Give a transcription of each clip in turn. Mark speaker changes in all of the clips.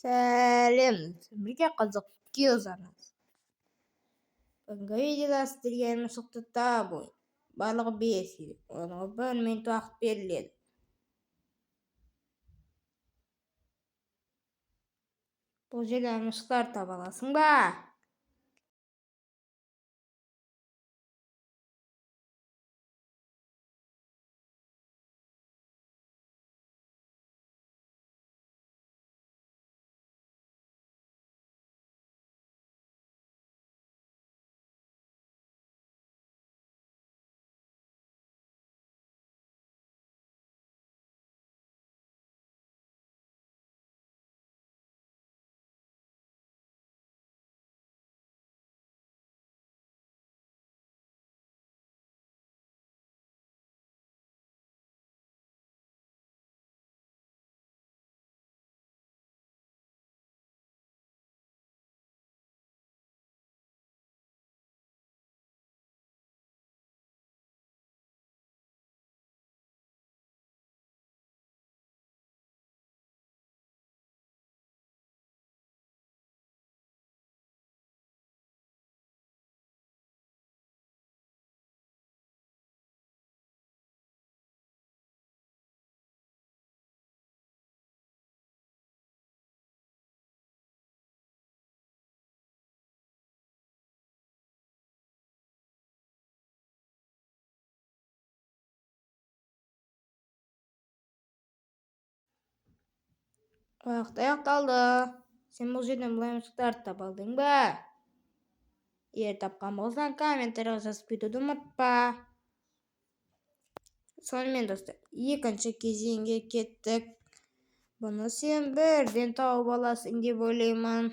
Speaker 1: Сәлем, бірге қызық киозамыз. Бүгінгі видеода сіздерге мысықты табу. Барлығы 5 еді. Оның 1 минут уақыт беріледі. Бұл жерде мысықтар таба аласың ба? Уақыт аяқталды. Сен бұл жерден бұлай мысықтарды таба алдың ба? Егер тапқан болсаң, комментарийға жазып кетуді ұмытпа. Сонымен достар, екінші кезеңге кеттік. Бұны сен бірден тауып аласың деп ойлаймын.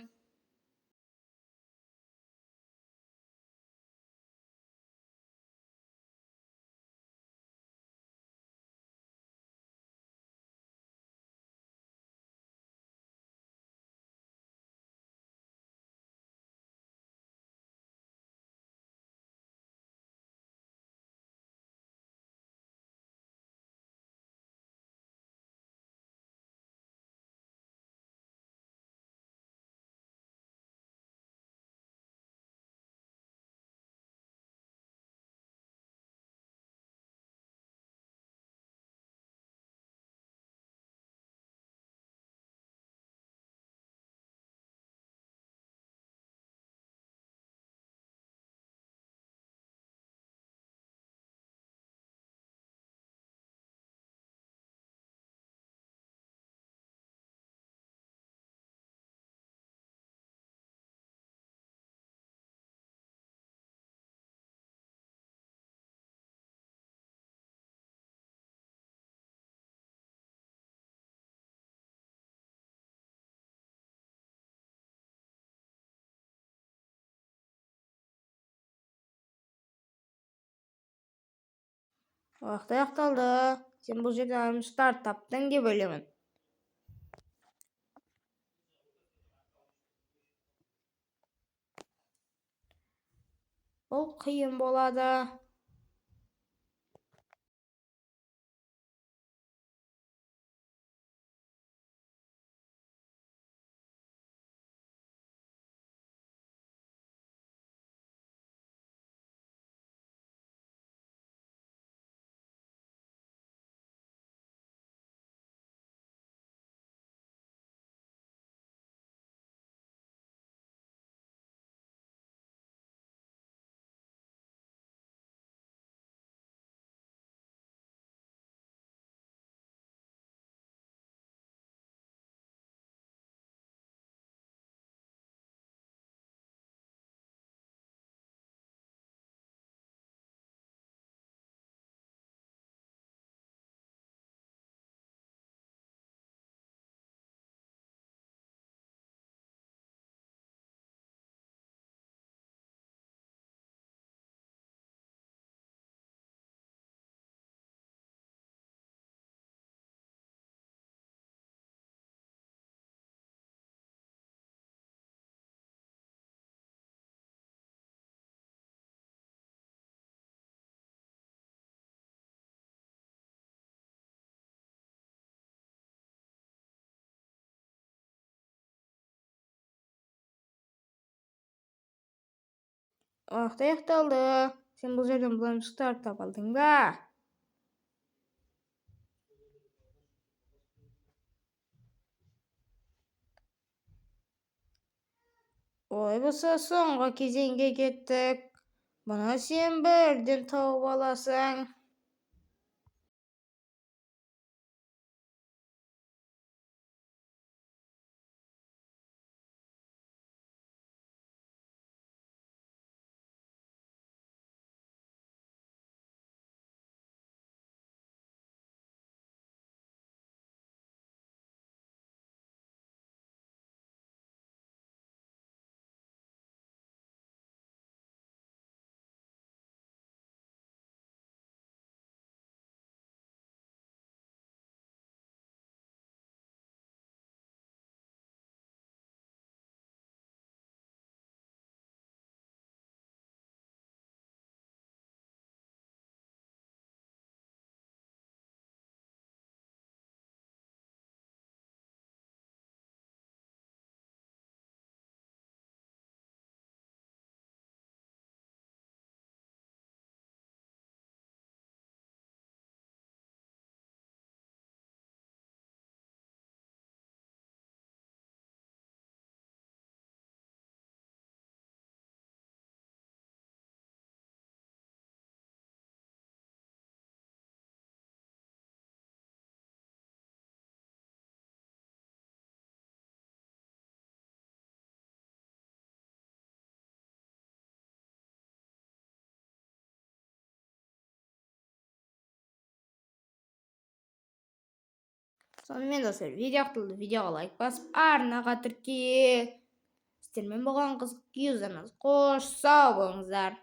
Speaker 1: Уақыт аяқталды. Сен бұл жерде мысықтарды таптың деп ойлаймын. Бұл қиын болады. Уақыт аяқталды. Сен бұл жерден бұланшықтарды таба алдың ба? Ой, болса соңғы кезеңге кеттік. Бұны сен бірден тауып аласың. Сонымен достар, видео аяқталды. Видеоға лайк басып, арнаға тіркел. Сіздермен болған қызық видеодан қош, сау болыңыздар.